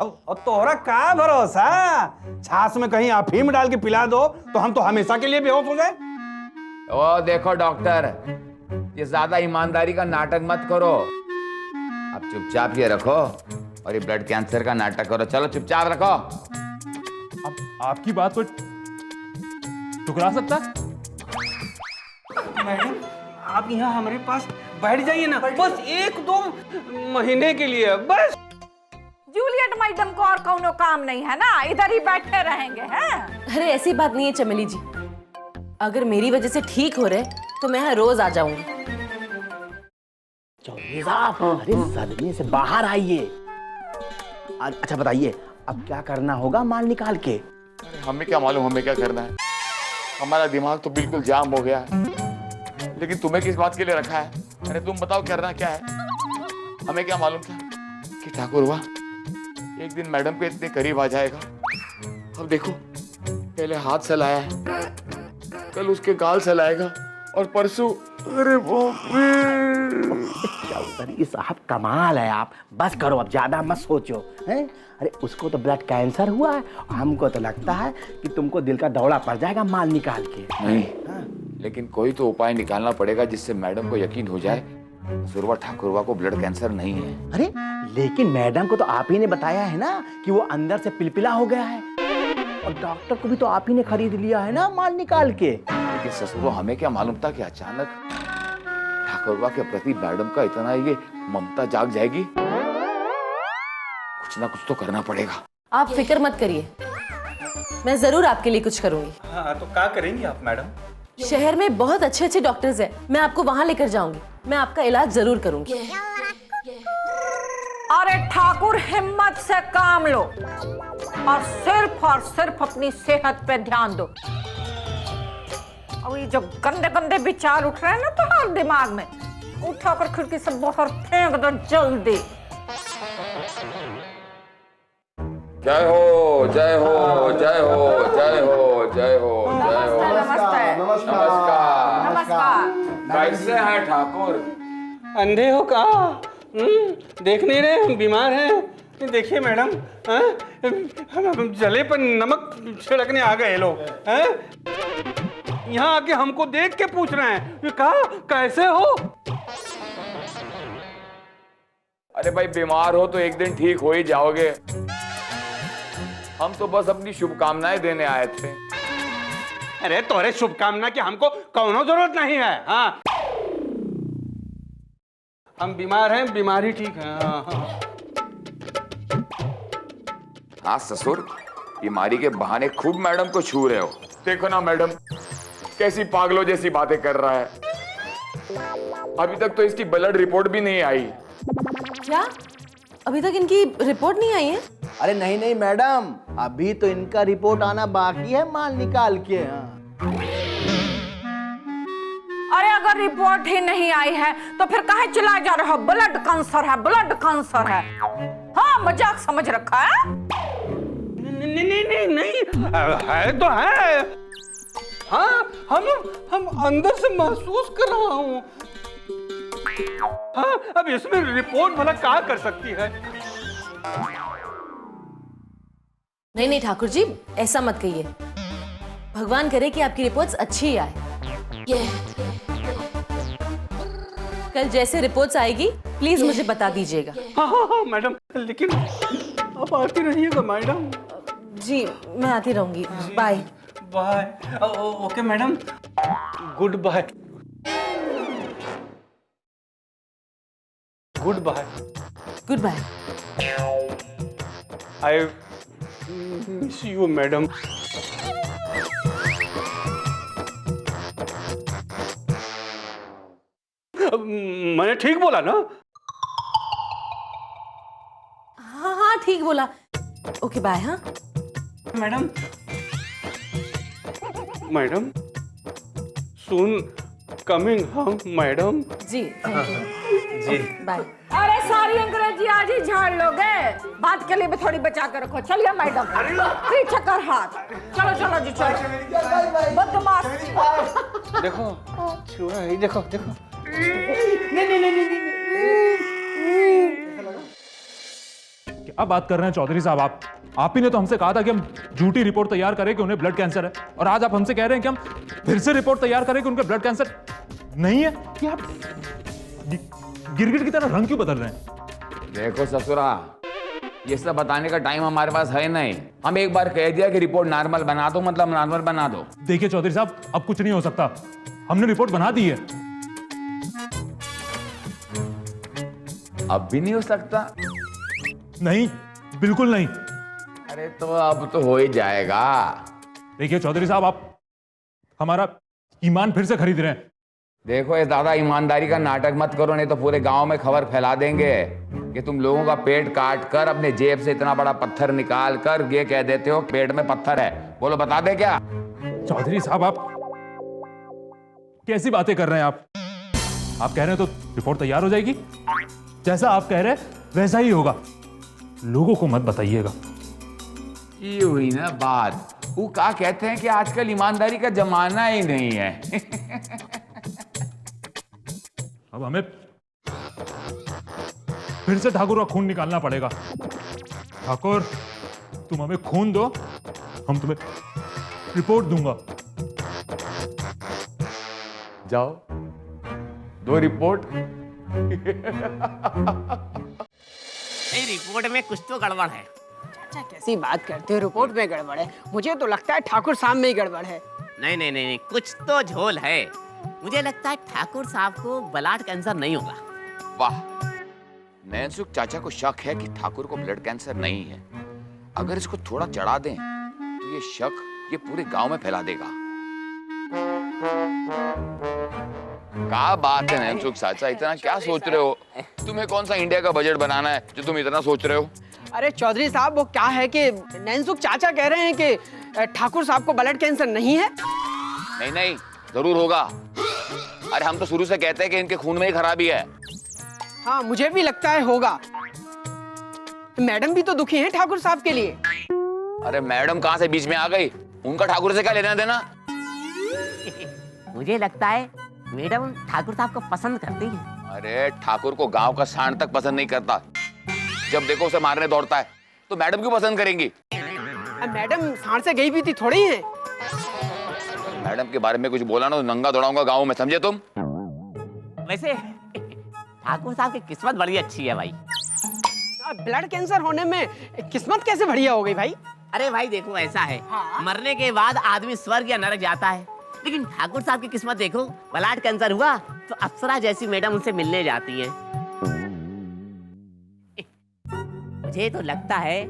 अब तोहरा का भरोसा, छाछ में कहीं अफीम डाल के पिला दो तो हम तो हमेशा के लिए बेहोश हो जाए। ओ देखो डॉक्टर, ये ज्यादा ईमानदारी का नाटक मत करो। अब चुपचाप ये रखो और ये ब्लड कैंसर का नाटक करो। चलो चुपचाप रखो। अब आपकी बात को ठुकरा सकता? मैडम आप यहाँ हमारे पास बैठ जाइए ना, बस 1-2 महीने के लिए बस। जूलियट मैडम को और कौनो काम नहीं है ना, इधर ही बैठे रहेंगे हैं? अरे ऐसी बात नहीं है चमेली जी, अगर मेरी वजह से ठीक हो रहे तो मैं यहाँ रोज आ जाऊंगी। चौधरी साहब, अरे सदमे से बाहर आइए। अच्छा बताइए, अब क्या करना होगा माल निकाल के? हमें क्या मालूम हमें क्या करना है, हमारा दिमाग तो बिल्कुल जाम हो गया है। लेकिन तुम्हें किस बात के लिए रखा है? अरे तुम बताओ करना क्या है? हमें क्या मालूम था कि ठाकुर हुआ एक दिन मैडम के इतने करीब आ जाएगा। अब देखो, पहले हाथ सहलाया है, कल उसके गाल सहलाएगा और परसों, अरे चौधरी साहब कमाल है आप। बस करो, अब ज्यादा मत सोचो हैं। अरे उसको तो ब्लड कैंसर हुआ है, हमको तो लगता है कि तुमको दिल का दौरा पड़ जाएगा माल निकाल के। नहीं, लेकिन कोई तो उपाय निकालना पड़ेगा जिससे मैडम को यकीन हो जाए सुरवा ठाकुरवा को ब्लड कैंसर नहीं है। अरे लेकिन मैडम को तो आप ही ने बताया है ना कि वो अंदर से पिलपिला हो गया है, और डॉक्टर को भी तो आप ही ने खरीद लिया है ना माल निकाल के। लेकिन ससुरो हमें क्या मालूम था कि अचानक ठाकुरवा के प्रति मैडम का इतना ये ममता जाग जाएगी। कुछ ना कुछ तो करना पड़ेगा। आप फिक्र मत करिए, मैं जरूर आपके लिए कुछ करूंगी। हाँ तो क्या करेंगी आप मैडम? शहर में बहुत अच्छे अच्छे डॉक्टर्स हैं, मैं आपको वहां लेकर जाऊंगी, मैं आपका इलाज जरूर करूंगी। अरे ठाकुर हिम्मत से काम लो और सिर्फ अपनी सेहत पे ध्यान दो। और ये जो गंदे गंदे विचार उठ रहे हैं ना तुम्हारे दिमाग में, उठाकर खिड़की से बाहर फेंक दो जल्दी। जय हो जय हो जय हो जय हो जय हो जय हो। नमस्ते नमस्कार नमस्कार। कैसे हैं ठाकुर? अंधे हो का? देख नहीं रहे हम बीमार हैं? देखिए मैडम, हम जले पर नमक छिड़कने आ गए लोग हैं। यहाँ आके हमको देख के पूछ रहे हैं कहा कैसे हो? अरे भाई बीमार हो तो एक दिन ठीक हो ही जाओगे। हम तो बस अपनी शुभकामनाएं देने आए थे। अरे तोरे शुभकामना की हमको कौनो जरूरत नहीं है। हाँ हम बीमार हैं, बीमारी ठीक है। हाँ ससुर, बीमारी के बहाने खूब मैडम को छू रहे हो। देखो ना मैडम कैसी पागलों जैसी बातें कर रहा है। अभी तक तो इसकी ब्लड रिपोर्ट भी नहीं आई। क्या अभी तक इनकी रिपोर्ट नहीं आई है? अरे नहीं नहीं मैडम, अभी तो इनका रिपोर्ट आना बाकी है माल निकाल के। अरे अगर रिपोर्ट ही नहीं आई है तो फिर काहे चिल्लाए जा रहे हो? ब्लड कैंसर है, ब्लड कैंसर है। हाँ मजाक समझ रखा है? नहीं है तो है। हाँ हम अंदर से महसूस कर रहा हूँ। हाँ अब इसमें रिपोर्ट भला क्या कर सकती है? नहीं नहीं ठाकुर जी, ऐसा मत कहिए। भगवान करे कि आपकी रिपोर्ट्स अच्छी आए। कल जैसे रिपोर्ट्स आएगी प्लीज मुझे बता दीजिएगा। हाँ मैडम, लेकिन आप आती रहिएगा मैडम। जी मैं आती रहूंगी। Bye bye. Okay madam, good bye. Good bye. Good bye. I miss you madam. मैंने ठीक बोला ना? हाँ हाँ ठीक बोला। Okay bye. हाँ मैडम, मैडम सुन कमिंग हम मैडम। जी जी बाय। अरे सारी अंग्रेजी आज ही झाड़ लोगे, बात के लिए भी थोड़ी बचा कर रखो। चलिए मैडम, पीछे कर हाथ। चलो चलो जी चलो। बदमाश। देखो छुआ है, देखो देखो। क्या बात कर रहे हैं चौधरी साहब आप ही ने तो हमसे कहा था कि हम झूठी रिपोर्ट तैयार करें कि उन्हें ब्लड कैंसर है, और आज आप हमसे कह रहे हैं कि हम फिर से रिपोर्ट तैयार करें कि उनके ब्लड कैंसर नहीं है। कि आप गिरगिट की तरह रंग क्यों बदल रहे हैं? देखो ससुरा, ये सब बताने का टाइम हमारे पास है नहीं। हम एक बार कह दिया कि रिपोर्ट नॉर्मल बना दो, मतलब नॉर्मल बना दो। देखिए चौधरी साहब, अब कुछ नहीं हो सकता, हमने रिपोर्ट बना दी है। अब भी नहीं हो सकता? नहीं, बिल्कुल नहीं। अरे तो अब तो हो ही जाएगा। देखिए चौधरी साहब, आप हमारा ईमान फिर से खरीद रहे हैं। देखो, ये दादा ईमानदारी का नाटक मत करो, नहीं तो पूरे गांव में खबर फैला देंगे कि तुम लोगों का पेट काट कर अपने जेब से इतना बड़ा पत्थर निकाल कर ये कह देते हो पेट में पत्थर है। बोलो, बता दे क्या? चौधरी साहब, आप कैसी बातें कर रहे हैं? आप कह रहे हैं तो रिपोर्ट तैयार हो जाएगी, जैसा आप कह रहे हैं वैसा ही होगा। लोगों को मत बताइएगा। ये हुई ना बात। वो क्या कहते हैं कि आजकल ईमानदारी का जमाना ही नहीं है। अब हमें फिर से ठाकुर का खून निकालना पड़ेगा। ठाकुर, तुम हमें खून दो, हम तुम्हें रिपोर्ट दूंगा। जाओ, दो रिपोर्ट। रिपोर्ट में कुछ तो गड़बड़ है। चाचा कैसी बात करते हो? रिपोर्ट में गड़बड़ है? मुझे तो लगता है ठाकुर साहब में ही गड़बड़ है। नहीं नहीं नहीं, कुछ तो झोल है। मुझे लगता है ठाकुर साहब को ब्लड कैंसर नहीं होगा। वाह, नैनसुख चाचा को शक है कि ठाकुर को ब्लड कैंसर नहीं है। अगर इसको थोड़ा चढ़ा दें तो ये शक ये पूरे गांव में फैला देगा। क्या बात है नैनसुख चाचा, इतना क्या सोच रहे हो? तुम्हें कौन सा इंडिया का बजट बनाना है जो तुम इतना सोच रहे हो? अरे चौधरी साहब, वो क्या है कि नैनसुख चाचा कह रहे हैं कि ठाकुर साहब को ब्लड कैंसर नहीं है। नहीं नहीं, जरूर होगा। अरे हम तो शुरू से कहते हैं कि इनके खून में ही खराबी है। हाँ, मुझे भी लगता है होगा। मैडम भी तो दुखी हैं ठाकुर साहब के लिए। अरे मैडम कहाँ से बीच में आ गई? उनका ठाकुर से क्या लेना देना? मुझे लगता है मैडम ठाकुर साहब को पसंद करती है। अरे ठाकुर को गांव का सांड तक पसंद नहीं करता। जब देखो उसे मारने दौड़ता है, तो मैडम क्यों पसंद करेंगी? मैडम सांड से गई भी थी थोड़ी है। मैडम के बारे में कुछ बोला ना तो नंगा दौड़ाऊंगा गांव में, समझे तुम? वैसे ठाकुर साहब की किस्मत बड़ी अच्छी है भाई। ब्लड कैंसर होने में किस्मत कैसे बढ़िया हो गई भाई? अरे भाई देखो, ऐसा है, मरने के बाद आदमी स्वर्ग या नरक जाता है, लेकिन ठाकुर साहब की किस्मत देखो, ब्लड कैंसर हुआ तो अप्सरा जैसी मैडम उनसे मिलने जाती है। मुझे तो लगता है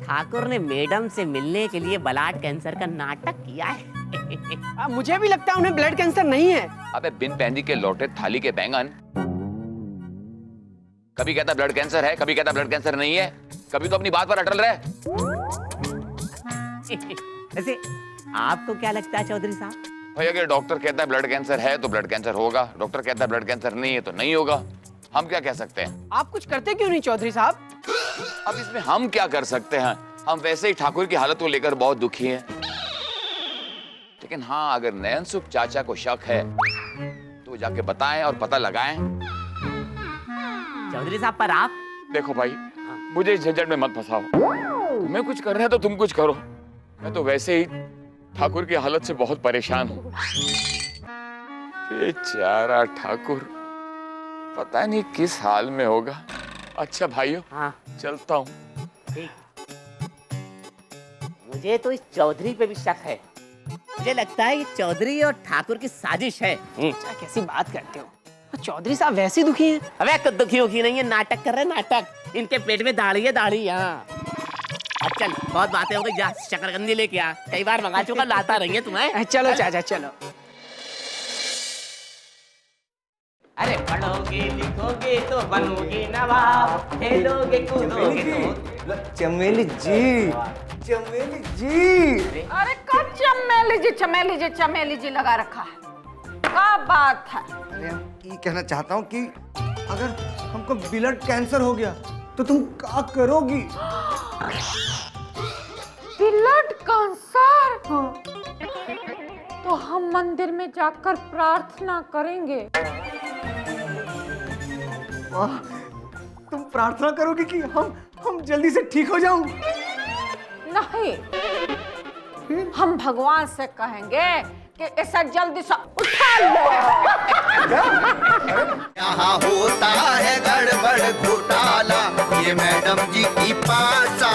ठाकुर ने मैडम से मिलने के लिए ब्लड कैंसर का नाटक किया है। मुझे भी लगता है उन्हें ब्लड कैंसर नहीं है। अबे बिन पैंदी के लौटे थाली के बैंगन, कभी कहता ब्लड कैंसर है, कभी कहता ब्लड कैंसर नहीं है, कभी तो अपनी बात पर अटल रहे। वैसे आपको क्या लगता है चौधरी साहब? भाई अगर डॉक्टर कहता है ब्लड कैंसर है तो ब्लड कैंसर होगा, डॉक्टर कहता है ब्लड कैंसर नहीं है तो नहीं होगा। हम क्या कह सकते हैं? आप कुछ करते क्यों नहीं चौधरी साहब? अब इसमें हम क्या कर सकते हैं? हम वैसे ही ठाकुर की हालत को लेकर बहुत दुखी हैं। लेकिन हाँ, अगर नैनसुख चाचा को शक है तो जाके बताएं और पता लगाएं। चौधरी साहब, पर आप देखो भाई, मुझे इस झंझट में मत फंसाओ। तुम्हें कुछ करना है तो तुम कुछ करो। मैं तो वैसे ही ठाकुर की हालत से बहुत परेशान हूँ। बेचारा ठाकुर पता नहीं किस हाल में होगा। अच्छा भाइयों, हाँ चलता हूँ। ठीक। मुझे तो इस चौधरी पे भी शक है। मुझे लगता है ये चौधरी और ठाकुर की साजिश है। चाचा कैसी बात करते हो? चौधरी साहब वैसे दुखी हैं। अबे कुछ दुखी उखी नहीं है, नाटक कर रहे हैं नाटक। इनके पेट में दाढ़ी है, दाढ़ी। हाँ अब चल, बहुत बातें हो गई, जा शकरकंदी लेके आ। कई बार मंगा चुका, लाता रहेंगे तुम्हें। चलो चाचा चलो। अरे पढ़ोगे लिखोगे तो बनोगे नवाब, खेलोगे कूदोगे तो। चमेली जी, चमेली जी। अरे कब चमेली जी चमेली जी लगा रखा है? क्या बात है? अरे ये कहना चाहता हूँ कि अगर हमको ब्लड कैंसर हो गया तो तुम क्या करोगी? Blood cancer? तो हम मंदिर में जाकर प्रार्थना करेंगे। वाह, तुम प्रार्थना करोगी कि हम हम जल्दी से ठीक हो जाऊं? नहीं, हम भगवान से कहेंगे कि इसे जल्दी से उठा लो। यहाँ होता है गड़बड़ घोटाला, ये मैडम जी की पासा